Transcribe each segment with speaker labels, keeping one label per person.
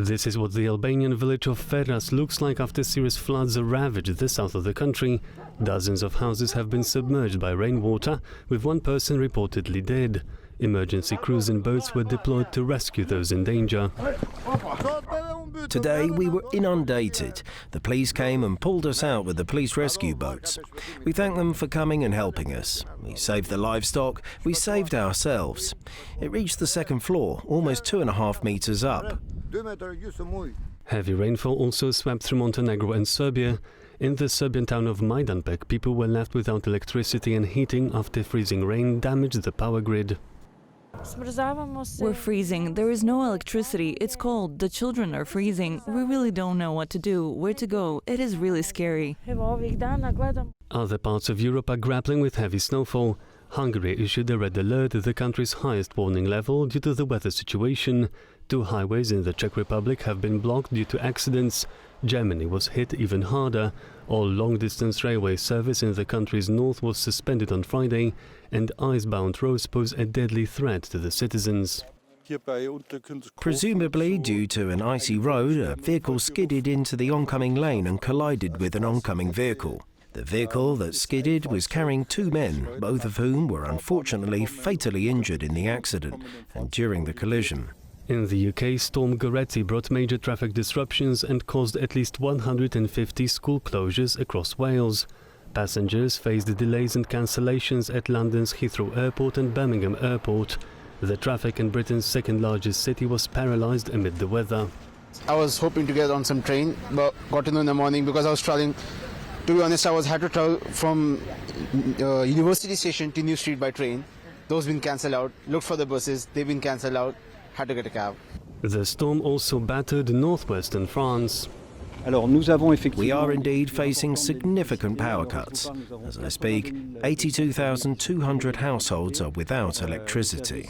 Speaker 1: This is what the Albanian village of Ferras looks like after serious floods ravaged the south of the country. Dozens of houses have been submerged by rainwater, with one person reportedly dead. Emergency crews and boats were deployed to rescue those in danger.
Speaker 2: Today we were inundated. The police came and pulled us out with the police rescue boats. We thank them for coming and helping us. We saved the livestock, we saved ourselves. It reached the second floor, almost 2.5 meters up.
Speaker 1: Heavy rainfall also swept through Montenegro and Serbia. In the Serbian town of Majdanpek, people were left without electricity and heating after freezing rain damaged the power grid.
Speaker 3: We're freezing. There is no electricity. It's cold. The children are freezing. We really don't know what to do, where to go. It is really scary.
Speaker 1: Other parts of Europe are grappling with heavy snowfall. Hungary issued a red alert, the country's highest warning level, due to the weather situation. 2 highways in the Czech Republic have been blocked due to accidents. Germany was hit even harder. All long-distance railway service in the country's north was suspended on Friday, and icebound roads pose a deadly threat to the citizens.
Speaker 2: Presumably due to an icy road, a vehicle skidded into the oncoming lane and collided with an oncoming vehicle. The vehicle that skidded was carrying 2 men, both of whom were unfortunately fatally injured in the accident and during the collision.
Speaker 1: In the UK, Storm Goretti brought major traffic disruptions and caused at least 150 school closures across Wales. Passengers faced delays and cancellations at London's Heathrow Airport and Birmingham Airport. The traffic in Britain's second largest city was paralysed amid the weather.
Speaker 4: I was hoping to get on some train, but got in the morning because I was travelling. To be honest, I had to travel from University Station to New Street by train. Those been cancelled out. Looked for the buses, they've been cancelled out. Had to get a cab.
Speaker 1: The storm also battered northwestern France.
Speaker 2: We are indeed facing significant power cuts. As I speak, 82,200 households are without electricity.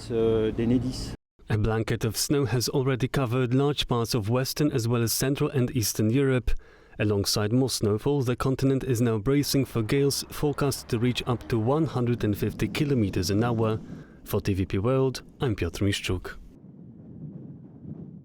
Speaker 1: A blanket of snow has already covered large parts of Western as well as Central and Eastern Europe. Alongside more snowfall, the continent is now bracing for gales forecast to reach up to 150 kilometers an hour. For TVP World, I'm Piotr Miszczuk.